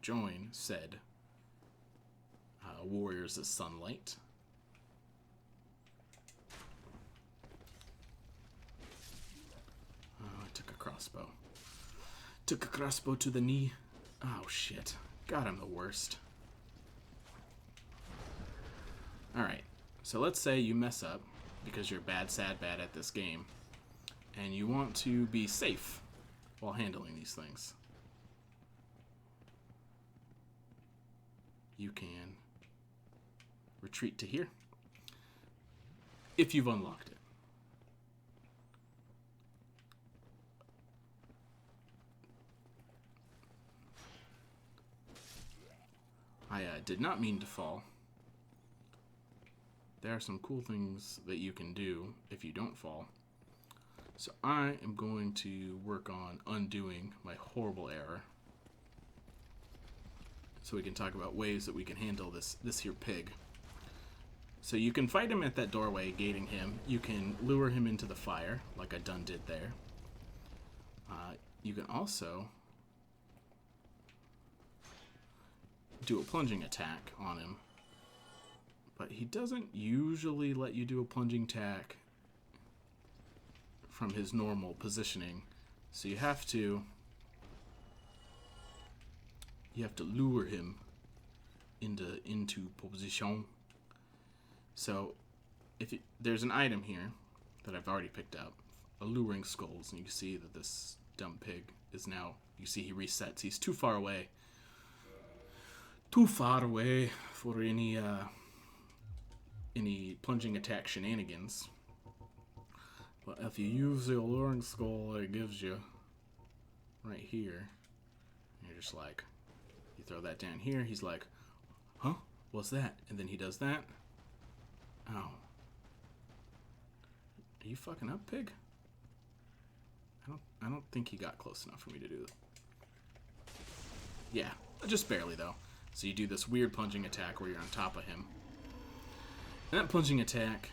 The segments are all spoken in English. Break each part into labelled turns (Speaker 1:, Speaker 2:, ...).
Speaker 1: join said Warriors of Sunlight. I took a crossbow. Took a crossbow to the knee. Oh, shit. God, I'm the worst. Alright, so let's say you mess up because you're bad at this game, and you want to be safe while handling these things. You can retreat to here if you've unlocked it. I did not mean to fall. There are some cool things that you can do if you don't fall. So I am going to work on undoing my horrible error, so we can talk about ways that we can handle this here pig. So you can fight him at that doorway, gating him. You can lure him into the fire, like I done did there. You can also do a plunging attack on him, but he doesn't usually let you do a plunging attack from his normal positioning, so you have to lure him into position. So there's an item here that I've already picked up, alluring skulls, and you can see that this dumb pig is now, you see he resets. He's too far away for any plunging attack shenanigans. But if you use the alluring skull it gives you right here, you're just like, you throw that down here, he's like, huh? What's that? And then he does that. Oh. Are you fucking up, pig? I don't think he got close enough for me to do it. Yeah, just barely though. So you do this weird plunging attack where you're on top of him. And that plunging attack,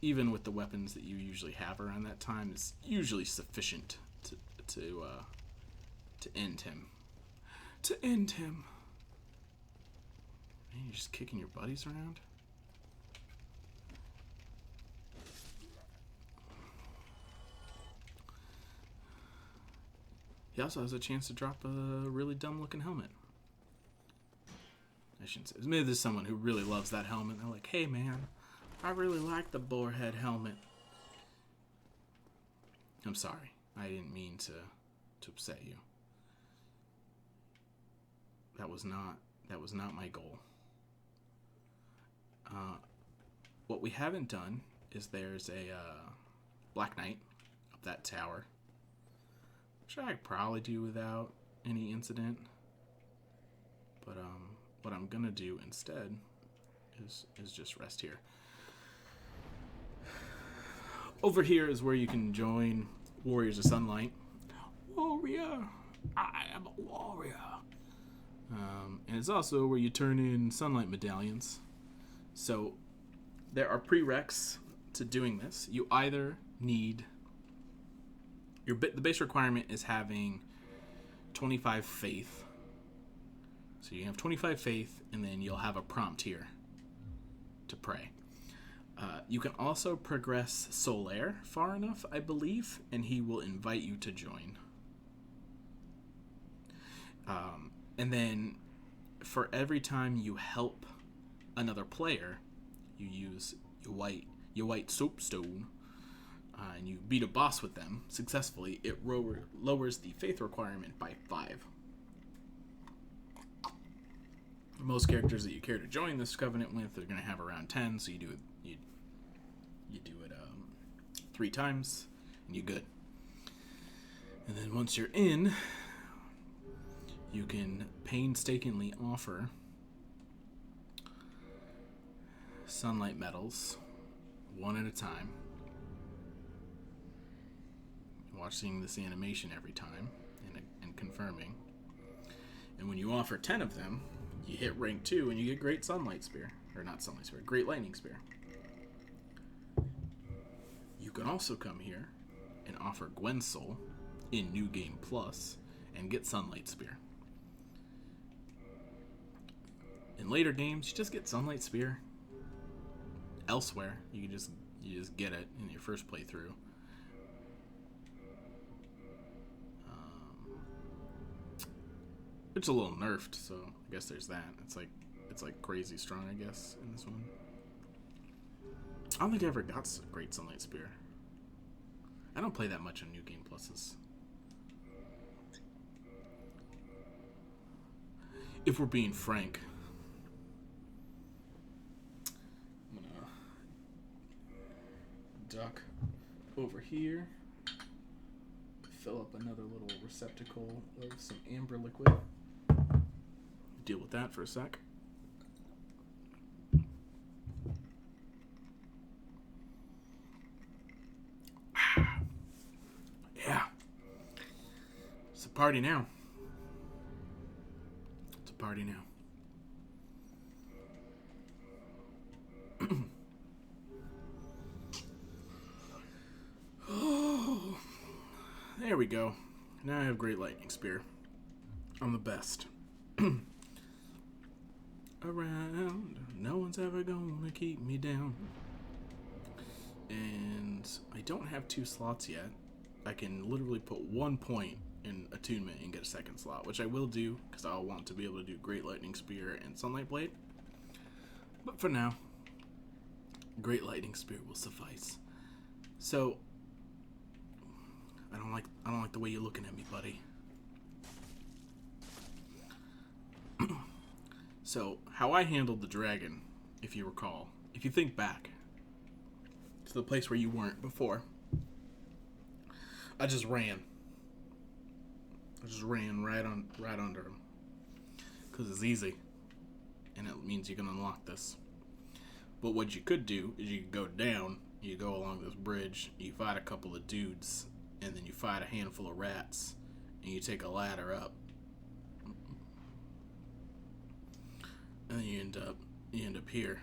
Speaker 1: even with the weapons that you usually have around that time, is usually sufficient to end him. To end him. Man, you're just kicking your buddies around? He also has a chance to drop a really dumb-looking helmet. I shouldn't say. Maybe there's someone who really loves that helmet. They're like, hey, man, I really like the boar head helmet. I'm sorry. I didn't mean to upset you. That was not my goal. What we haven't done is there's a Black Knight up that tower, which I could probably do without any incident. But what I'm gonna do instead is just rest here. Over here is where you can join Warriors of Sunlight. Warrior! I am a warrior! And it's also where you turn in Sunlight Medallions. So there are prereqs to doing this. You either need... the base requirement is having 25 faith. So you have 25 faith, and then you'll have a prompt here to pray. You can also progress Solaire far enough, I believe, and he will invite you to join. And then for every time you help another player, you use your white soapstone, and you beat a boss with them successfully, it lowers the faith requirement by 5. Most characters that you care to join this covenant with are going to have around 10, so you do it 3 times, and you're good. And then once you're in, you can painstakingly offer sunlight medals one at a time, watching this animation every time and confirming. And when you offer 10 of them, you hit rank 2 and you get Great Sunlight Spear. Or not Sunlight Spear, Great Lightning Spear. You can also come here and offer Gwen's Soul in New Game Plus and get Sunlight Spear. later games, you just get Sunlight Spear. Elsewhere, you just get it in your first playthrough. It's a little nerfed, so I guess there's that. It's like crazy strong, I guess, in this one. I don't think I ever got Great Sunlight Spear. I don't play that much on New Game Pluses. If we're being frank. I'm gonna duck over here. Fill up another little receptacle of some amber liquid. Deal with that for a sec. Yeah. It's a party now. It's a party now. Oh, there we go. Now I have Great Lightning Spear. I'm the best. Around, no one's ever gonna keep me down. And I don't have 2 slots yet. I can literally put 1 point in attunement and get a 2nd slot, which I will do because I'll want to be able to do Great Lightning Spear and Sunlight Blade. But for now, Great Lightning Spear will suffice. So I don't like the way you're looking at me, buddy. So, how I handled the dragon, if you recall, if you think back to the place where you weren't before, I just ran. I just ran right under him. Because it's easy. And it means you can unlock this. But what you could do is you could go down, you go along this bridge, you fight a couple of dudes, and then you fight a handful of rats, and you take a ladder up. And then you end up here.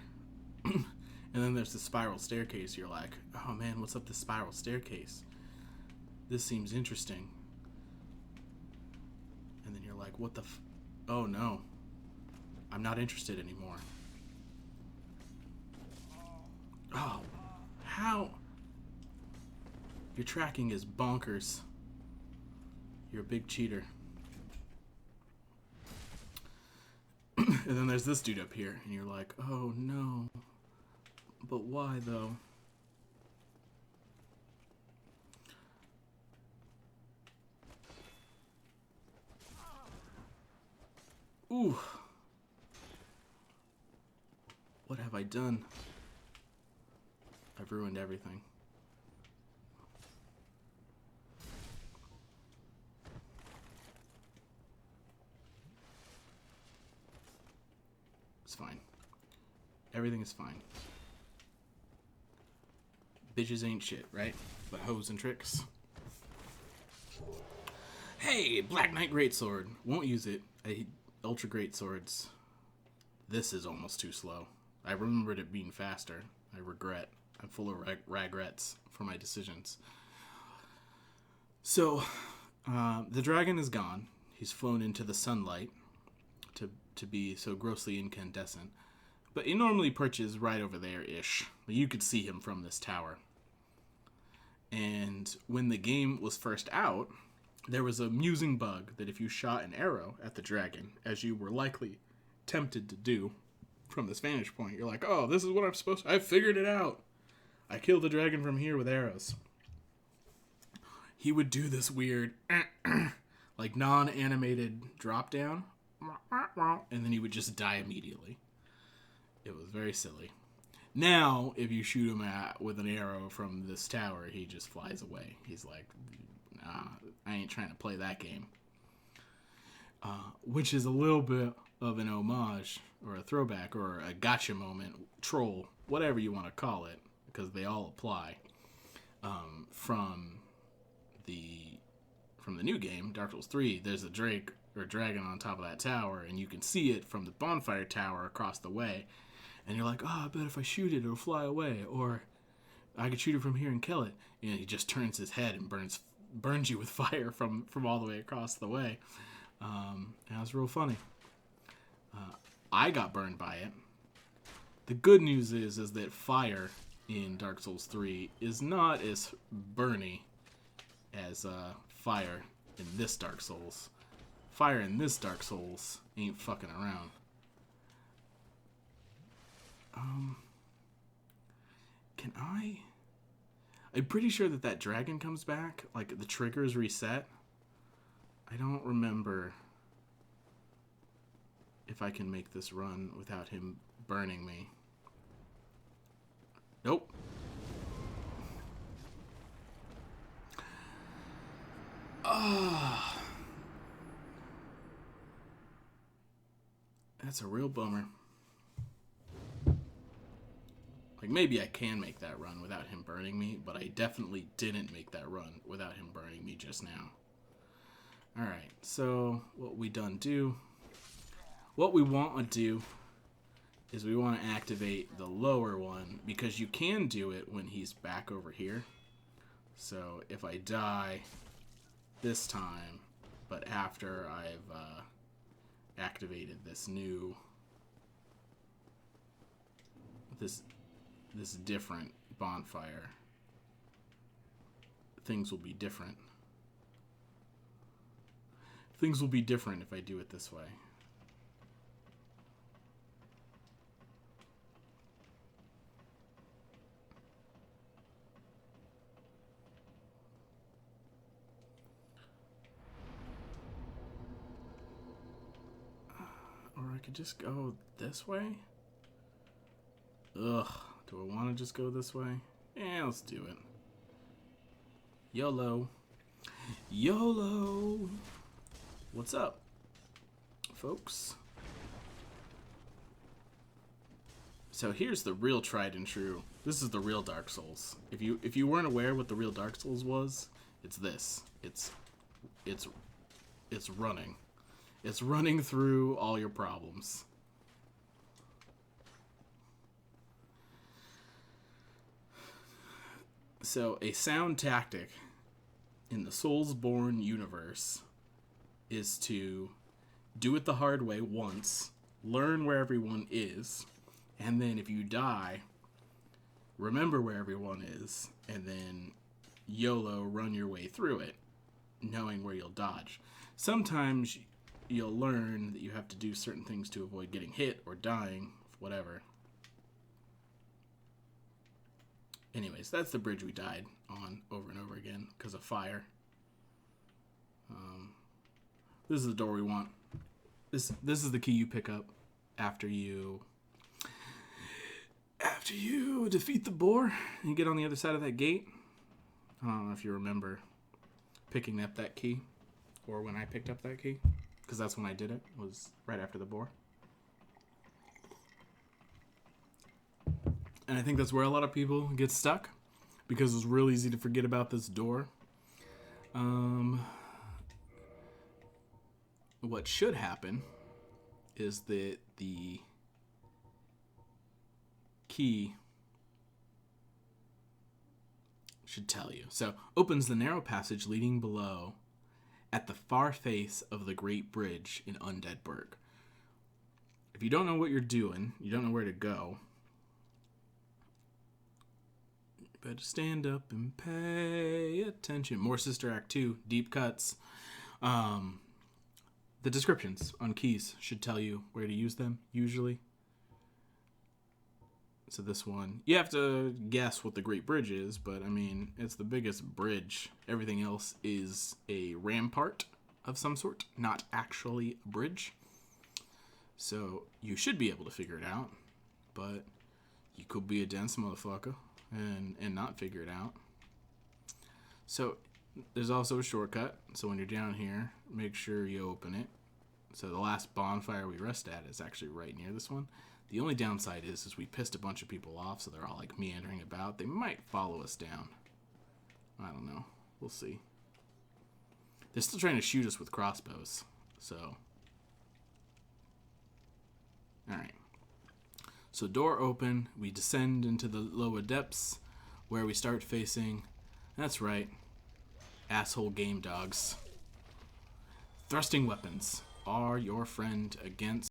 Speaker 1: And then there's the spiral staircase. You're like, oh man, what's up this spiral staircase? This seems interesting. And then you're like, what the oh no. I'm not interested anymore. Oh, how? Your tracking is bonkers. You're a big cheater. And then there's this dude up here, and you're like, oh no. But why, though? Ooh. What have I done? I've ruined everything. It's fine. Everything is fine. Bitches ain't shit, right? But hoes and tricks. Hey, Black Knight Greatsword. Won't use it. I hate Ultra Greatswords. This is almost too slow. I remembered it being faster. I regret. I'm full of regrets for my decisions. So, the dragon is gone. He's flown into the sunlight to be so grossly incandescent. But he normally perches right over there-ish. You could see him from this tower. And when the game was first out, there was a amusing bug that if you shot an arrow at the dragon, as you were likely tempted to do from this vantage point, you're like, oh, this is what I'm supposed to... I figured it out. I killed the dragon from here with arrows. He would do this weird, like non-animated drop down, and then he would just die immediately. It was very silly. Now, if you shoot him with an arrow from this tower, he just flies away. He's like, nah, I ain't trying to play that game. Which is a little bit of an homage, or a throwback, or a gotcha moment, troll, whatever you want to call it, because they all apply, from the new game, Dark Souls 3. There's a drake or a dragon on top of that tower, and you can see it from the bonfire tower across the way. And you're like, oh, I bet if I shoot it, it'll fly away. Or I could shoot it from here and kill it. And he just turns his head and burns you with fire from all the way across the way. And it was real funny. I got burned by it. The good news is that fire in Dark Souls 3 is not as burny as fire in this Dark Souls. Fire in this Dark Souls ain't fucking around. Can I? I'm pretty sure that dragon comes back. Like, the triggers reset. I don't remember if I can make this run without him burning me. Nope. Ah. That's a real bummer. Like, maybe I can make that run without him burning me, but I definitely didn't make that run without him burning me just now. Alright, so what we want to do is we want to activate the lower one, because you can do it when he's back over here. So if I die this time, but after I've activated this new, this different bonfire, things will be different. Things will be different if I do it this way. Or I could just go this way? Ugh, do I want to just go this way? Yeah, let's do it. YOLO. YOLO! What's up, folks? So here's the real tried and true. This is the real Dark Souls. If you weren't aware what the real Dark Souls was, it's this. It's running. It's running through all your problems. So a sound tactic in the Soulsborne universe is to do it the hard way once, learn where everyone is, and then if you die, remember where everyone is, and then YOLO run your way through it, knowing where you'll dodge. Sometimes you'll learn that you have to do certain things to avoid getting hit or dying, whatever. Anyways, that's the bridge we died on over and over again because of fire. This is the door we want. This is the key you pick up after you defeat the boar and you get on the other side of that gate. I don't know if you remember picking up that key or when I picked up that key, because that's when I did it, was right after the boar. And I think that's where a lot of people get stuck, because it's real easy to forget about this door. What should happen is that the key should tell you. So, opens the narrow passage leading below at the far face of the Great Bridge in Undead Burg. If you don't know what you're doing, you don't know where to go, you better stand up and pay attention. More Sister Act 2, deep cuts. The descriptions on keys should tell you where to use them, usually. So this one, you have to guess what the Great Bridge is, but I mean, it's the biggest bridge. Everything else is a rampart of some sort, not actually a bridge. So you should be able to figure it out, but you could be a dense motherfucker and not figure it out. So there's also a shortcut. So when you're down here, make sure you open it. So the last bonfire we rest at is actually right near this one. The only downside is we pissed a bunch of people off, so they're all like meandering about. They might follow us down. I don't know. We'll see. They're still trying to shoot us with crossbows, so. Alright. So door open, we descend into the lower depths, where we start facing, that's right, asshole game dogs. Thrusting weapons are your friend against